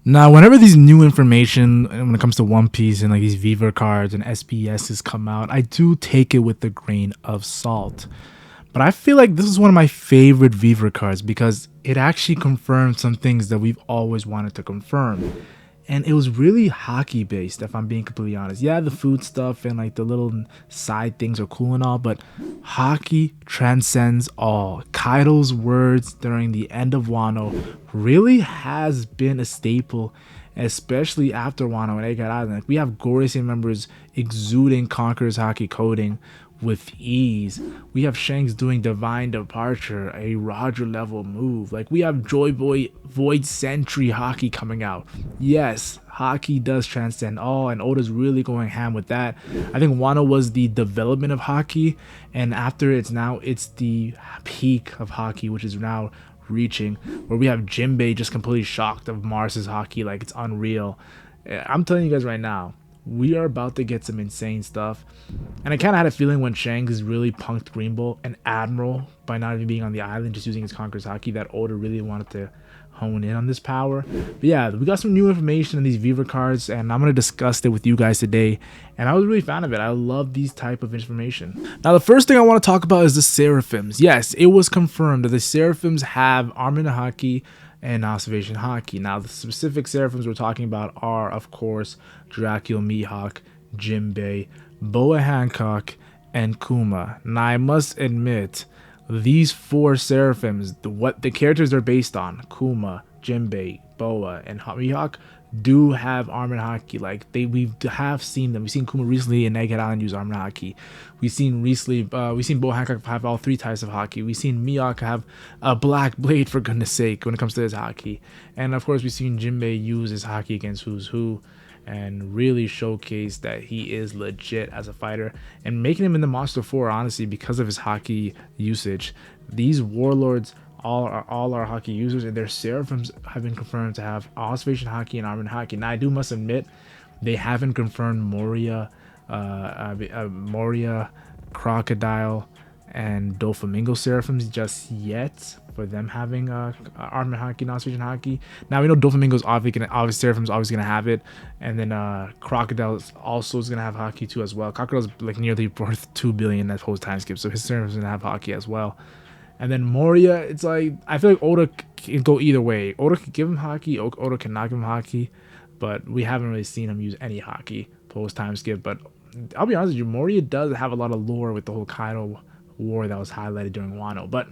Now, whenever these new information when it comes to One Piece and like these Viva cards and SPSs come out, I do take it with a grain of salt. But I feel like this is one of my favorite Viva cards because it actually confirms some things that we've always wanted to confirm. And it was really Haki based, if I'm being completely honest. Yeah, the food stuff and like the little side things are cool and all, but Haki transcends all. Kaido's words during the end of Wano really has been a staple, especially after Wano and Egghead Island. Like, we have Gorosei members exuding Conqueror's Haki coding with ease. We have Shanks doing Divine Departure, a Roger level move. Like, we have Joy Boy Void Sentry Haki coming out. Yes, Haki does transcend all, and Oda's really going ham with that. I think Wano was the development of Haki, and after it's the peak of Haki, which is now reaching, where we have Jinbei just completely shocked of Mars's Haki. Like, it's unreal. I'm telling you guys right now, we are about to get some insane stuff. And I kind of had a feeling when Shanks really punked Green Bull and Admiral by not even being on the island, just using his Conqueror's Haki, that Oda really wanted to hone in on this power. But yeah, we got some new information in these Viva cards, and I'm going to discuss it with you guys today. And I was really a fan of it. I love these type of information. Now, the first thing I want to talk about is the Seraphims. Yes, it was confirmed that the Seraphims have Armin Haki and Observation Haki. Now, the specific Seraphims we're talking about are, of course, Dracula Mihawk, Jinbei, Boa Hancock, and Kuma. Now, I must admit, these four Seraphims, what the characters they're based on, Kuma, Jinbei, Boa, and Mihawk, do have Armored Haki. Like, we have seen them. We've seen Kuma recently in Egghead Island use Armored Haki. We've seen Boa Hancock have all three types of Haki. We've seen Mihawk have a Black Blade, for goodness sake, when it comes to his Haki. And of course, we've seen Jinbei use his Haki against Who's Who and really showcase that he is legit as a fighter, and making him in the Monster 4, honestly, because of his Haki usage. These warlords all are Haki users, and their Seraphims have been confirmed to have Observation Haki and Armored Haki. Now, I do must admit, they haven't confirmed Moria, Crocodile, and Doflamingo Seraphims just yet, for them having Armored Haki and Observation Haki. Now, we know Doflamingo's obviously Seraphim's always gonna have it, and then Crocodile also is gonna have Haki too as well. Crocodile's like nearly worth 2 billion at post time skip, so his Seraphim's gonna have Haki as well. And then Moria, it's like, I feel like Oda can go either way. Oda could give him Haki, Oda cannot give him Haki, but we haven't really seen him use any Haki post time skip. But I'll be honest with you, Moria does have a lot of lore with the whole Kaido war that was highlighted during Wano. But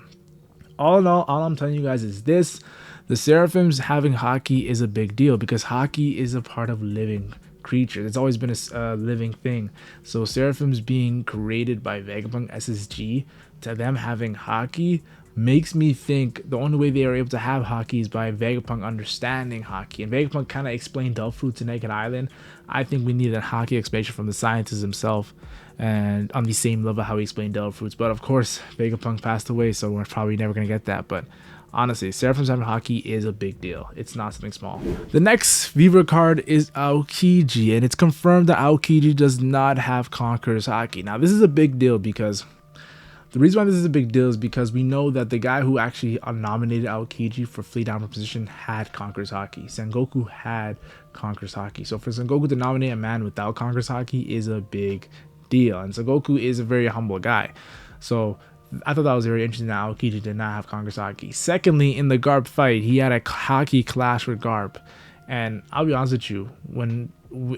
all in all I'm telling you guys is this: the Seraphims having Haki is a big deal, because Haki is a part of living creatures. It's always been a living thing. So Seraphims being created by Vegapunk SSG, to them having Haki, makes me think the only way they are able to have Haki is by Vegapunk understanding Haki. And Vegapunk kind of explained Delph Fruit to Naked Island. I think we need a Haki explanation from the scientist himself, and on the same level how he explained Delph Fruits. But of course, Vegapunk passed away, so we're probably never going to get that. But honestly, Seraphims having Haki is a big deal. It's not something small. The next Viva card is Aokiji, and it's confirmed that Aokiji does not have Conqueror's Haki. Now, this is a big deal, because the reason why this is a big deal is because we know that the guy who actually nominated Aokiji for Fleet Armor position had Conqueror's Haki. Sengoku had Conqueror's Haki. So for Sengoku to nominate a man without Conqueror's Haki is a big deal. And Sengoku is a very humble guy. So I thought that was very interesting that Aokiji did not have Conqueror's Haki. Secondly, in the Garp fight, he had a Haki clash with Garp. And I'll be honest with you,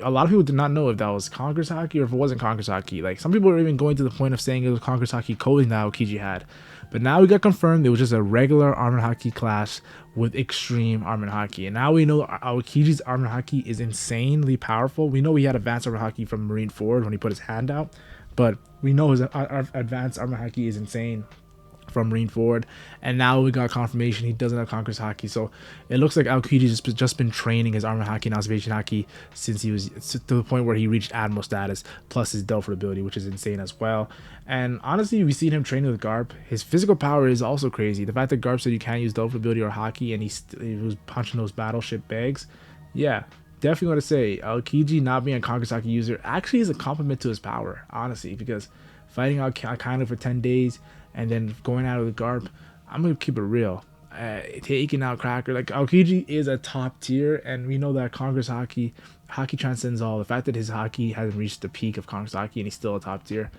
a lot of people did not know if that was Conqueror's Haki or if it wasn't Conqueror's Haki. Like, some people were even going to the point of saying it was Conqueror's Haki coding that Aokiji had. But now we got confirmed it was just a regular Armored Haki class with extreme Armored Haki. And now we know Aokiji's Armored Haki is insanely powerful. We know he had advanced Armored Haki from Marine Forward when he put his hand out, but we know his advanced Armored Haki is insane from Marine Forward, and now we got confirmation he doesn't have Conqueror's Haki. So it looks like Aokiji's just been training his Armored Haki and Observation Haki since he was to the point where he reached Admiral status, plus his Delph ability, which is insane as well. And honestly, we've seen him training with Garp. His physical power is also crazy. The fact that Garp said you can't use Delph ability or Haki, and he was punching those battleship bags, yeah, definitely want to say Aokiji not being a Conqueror's Haki user actually is a compliment to his power, honestly, because fighting out kind of for 10 days and then going out with Garp, I'm gonna keep it real. taking out Cracker. Like Aokiji is a top tier, and we know that Conqueror's Haki transcends all. The fact that his Haki hasn't reached the peak of Conqueror's Haki and he's still a top tier,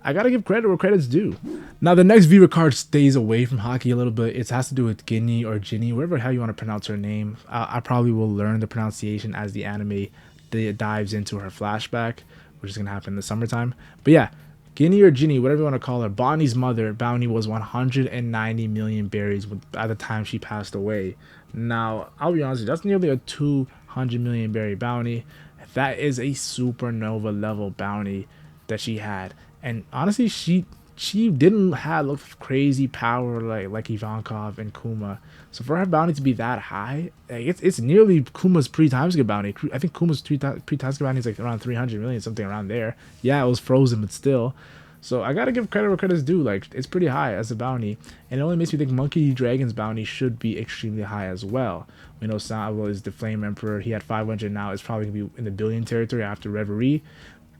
I gotta give credit where credit's due. Now the next Viva card stays away from Haki a little bit. It has to do with Jinny or Jinny, whatever how you want to pronounce her name. I probably will learn the pronunciation as the anime dives into her flashback, which is gonna happen in the summertime. But yeah, Jinny or Jinny, whatever you want to call her, Bonnie's mother, bounty was 190 million berries at the time she passed away. Now, I'll be honest with you, that's nearly a 200 million berry bounty. That is a supernova level bounty that she had. And honestly, she didn't have crazy power like Ivankov and Kuma. So for her bounty to be that high, like it's nearly Kuma's pre-time skip bounty. I think Kuma's pre-time skip bounty is like around 300 million, something around there. Yeah, it was frozen, but still. So I gotta give credit where credit's due. Like, it's pretty high as a bounty, and it only makes me think Monkey Dragon's bounty should be extremely high as well. We know Sawa is the Flame Emperor. He had 500 now. It's probably gonna be in the billion territory after Reverie.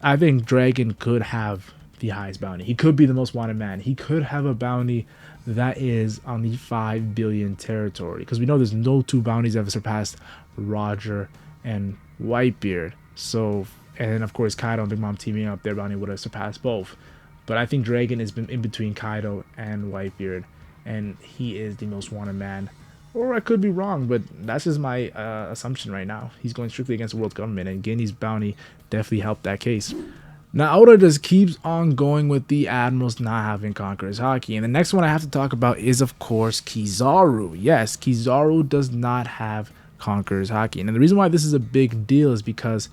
I think Dragon could have the highest bounty. He could be the most wanted man. He could have a bounty that is on the 5 billion territory, because we know there's no two bounties that have surpassed Roger and Whitebeard. So, and of course Kaido and Big Mom teaming up, their bounty would have surpassed both. But I think Dragon has been in between Kaido and Whitebeard, and he is the most wanted man. Or I could be wrong, but that's just my assumption right now. He's going strictly against the world government, and Guinea's bounty definitely helped that case. Now, Oda just keeps on going with the Admirals not having Conqueror's Haki. And the next one I have to talk about is, of course, Kizaru. Yes, Kizaru does not have Conqueror's Haki. And the reason why this is a big deal is because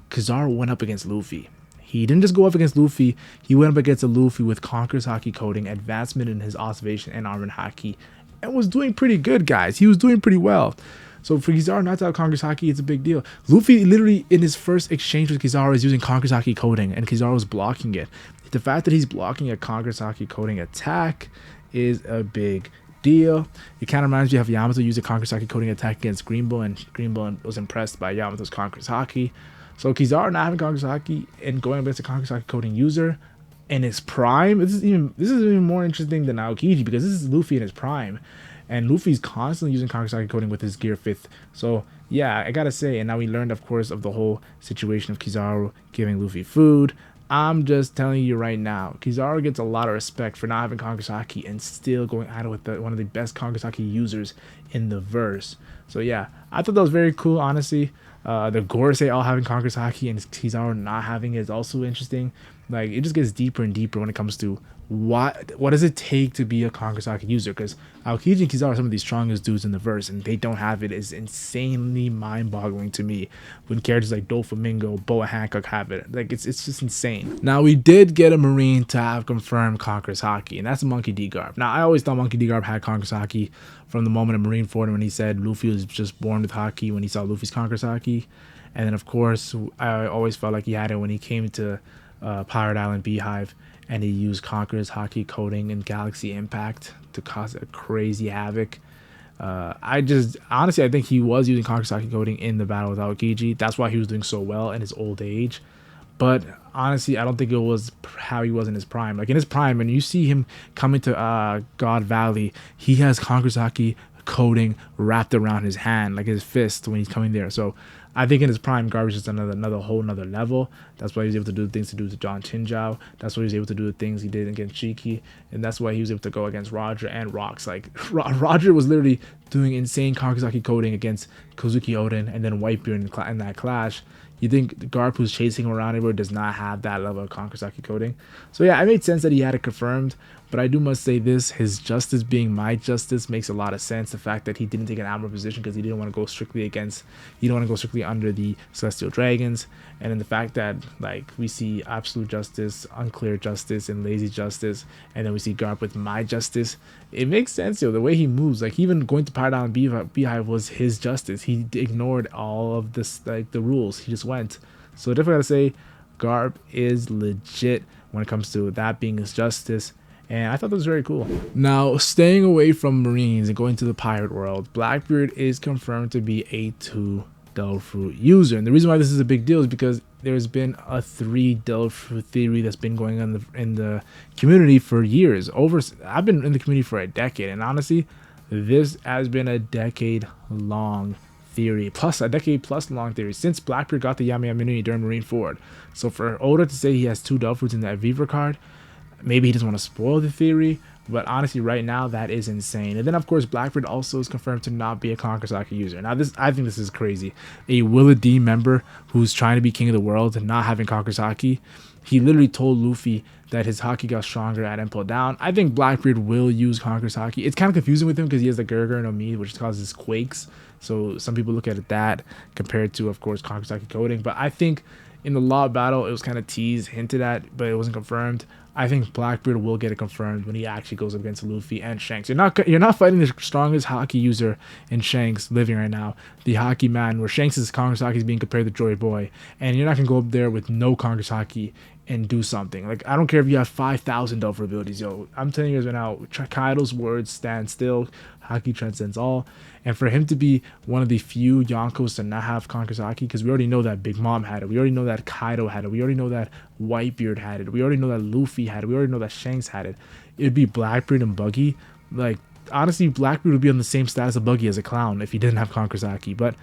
Kizaru went up against Luffy. He didn't just go up against Luffy, he went up against a Luffy with Conqueror's Haki coding, advancement in his observation, and armored Haki, and was doing pretty good, guys. He was doing pretty well. So for Kizaru not to have Conqueror's Haki, it's a big deal. Luffy literally in his first exchange with Kizaru is using Conqueror's Haki coding, and Kizaru is blocking it. The fact that he's blocking a Conqueror's Haki coding attack is a big deal. It kind of reminds me of Yamato used a Conqueror's Haki coding attack against Greenbow, and Greenbow was impressed by Yamato's Conqueror's Haki. So Kizaru not having Conqueror's Haki and going against a Conqueror's Haki coding user in his prime, this is even more interesting than Aokiji, because this is Luffy in his prime. And Luffy's constantly using Conqueror's Haki coding with his Gear 5th. So, yeah, I gotta say, and now we learned, of course, of the whole situation of Kizaru giving Luffy food. I'm just telling you right now, Kizaru gets a lot of respect for not having Conqueror's Haki and still going at it with one of the best Conqueror's Haki users in the verse. So, yeah, I thought that was very cool, honestly. The Gorosei all having Conqueror's Haki and Kizaru not having it is also interesting. Like, it just gets deeper and deeper when it comes to what does it take to be a Conqueror's Haki user, because Aokiji and Kizaru are some of the strongest dudes in the verse, and they don't have it is insanely mind-boggling to me when characters like Doflamingo, Boa Hancock have it. Like, it's just insane. Now, we did get a Marine to have confirmed Conqueror's Haki, and that's Monkey D. Garp. Now, I always thought Monkey D. Garp had Conqueror's Haki from the moment of Marineford when he said Luffy was just born with Haki, when he saw Luffy's Conqueror's Haki. And then, of course, I always felt like he had it when he came to Pirate Island Beehive, and he used Conqueror's Haki coding in Galaxy Impact to cause a crazy havoc. Honestly, I think he was using Conqueror's Haki coding in the battle with Aokiji. That's why he was doing so well in his old age. But honestly, I don't think it was how he was in his prime. Like, in his prime, and you see him coming to God Valley, he has Conqueror's Haki coding wrapped around his hand, like his fist, when he's coming there. So I think in his prime, Garp is just another whole level. That's why he was able to do the things to do to John Chinjao. That's why he was able to do the things he did against Shiki. And that's why he was able to go against Roger and Rocks. Like, Roger was literally doing insane Conqueror's Haki coding against Kozuki Oden and then Whitebeard in that clash. You think Garp, who's chasing him around everywhere, does not have that level of Conqueror's Haki coding. So yeah, it made sense that he had it confirmed. But I do must say this, his justice being my justice makes a lot of sense. The fact that he didn't take an admiral position because he didn't want to go strictly under the Celestial Dragons. And then the fact that, like, we see absolute justice, unclear justice, and lazy justice, and then we see Garp with my justice. It makes sense, yo. The way he moves, like, even going to Pirate Island Beehive was his justice. He ignored all of this, like, the rules. He just went. So definitely gotta say, Garp is legit when it comes to that being his justice. And I thought that was very cool. Now, staying away from Marines and going to the pirate world, Blackbeard is confirmed to be a 2 Devil Fruit user. And the reason why this is a big deal is because there's been a 3 Devil Fruit theory that's been going on in the community for years. I've been in the community for a decade, and honestly, This has been a decade long theory, plus a decade plus long theory, since Blackbeard got the Yami Immunity during Marine Ford. So for Oda to say he has 2 Duffers in that Viver card, maybe he doesn't want to spoil the theory, but honestly right now that is insane. And then of course Blackbeard also is confirmed to not be a Conqueror Saki user. Now this, I think this is crazy. A Willa D member who's trying to be king of the world and not having Conqueror Saki, he literally told Luffy that his Haki got stronger at Impel Down. I think Blackbeard will use Conqueror Haki. It's kind of confusing with him because he has the Gurgur no Mi, which causes quakes. So some people look at it that compared to, of course, Conqueror Haki coding. But I think in the Law Battle, it was kind of teased, hinted at, but it wasn't confirmed. I think Blackbeard will get it confirmed when he actually goes up against Luffy and Shanks. You're not fighting the strongest Haki user in Shanks living right now, the Haki man, where Shanks' Conqueror Haki is being compared to Joy Boy, and you're not gonna go up there with no Conqueror Haki and do something. Like, I don't care if you have 5,000 Delver abilities, yo. I'm telling you guys right now, Kaido's words stand still. Haki transcends all. And for him to be one of the few Yonkos to not have Conqueror Haki, because we already know that Big Mom had it. We already know that Kaido had it. We already know that Whitebeard had it. We already know that Luffy had it. We already know that Shanks had it. It'd be Blackbeard and Buggy. Like, honestly, Blackbeard would be on the same status of Buggy as a clown if he didn't have Conqueror Haki. But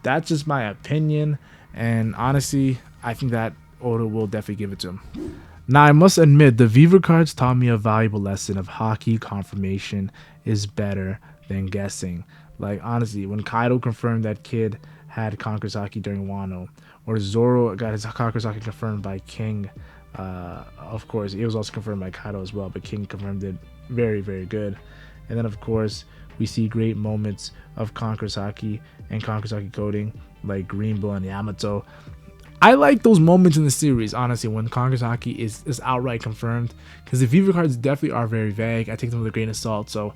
that's just my opinion. And honestly, I think that Oda will definitely give it to him. Now, I must admit, the Viver cards taught me a valuable lesson of Haki confirmation is better than guessing. Like, honestly, when Kaido confirmed that Kid had Conqueror Haki during Wano, or Zoro got his Conqueror Haki confirmed by King, of course, it was also confirmed by Kaido as well, but King confirmed it very, very good. And then, of course, we see great moments of Conqueror Haki and Conqueror Haki coding, like Green Bull and Yamato. I like those moments in the series, honestly, when Conqueror Haki is outright confirmed, because the Viver cards definitely are very vague. I take them with a grain of salt, so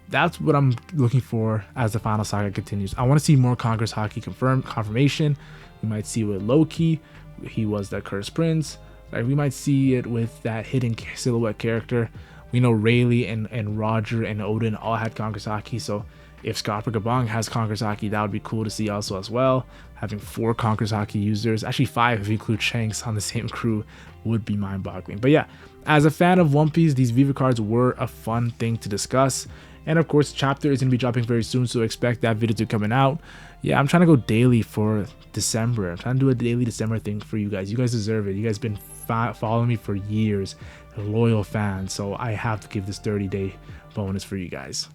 that's what I'm looking for as the final saga continues. I want to see more Conqueror Haki confirmation. We might see with Loki, he was the Cursed Prince. Like, we might see it with that hidden silhouette character. We know Rayleigh and Roger and Odin all had Conqueror Haki, so if Scott Gabong has Conqueror Haki, that would be cool to see also as well. Having 4 Conqueror Haki users, actually 5 if you include Shanks on the same crew, would be mind-boggling. But yeah, as a fan of One Piece, these Viver cards were a fun thing to discuss. And of course, chapter is going to be dropping very soon, so expect that video to coming out. Yeah, I'm trying to go daily for December. I'm trying to do a daily December thing for you guys. You guys deserve it. You guys been following me for years, loyal fans, so I have to give this 30-day bonus for you guys.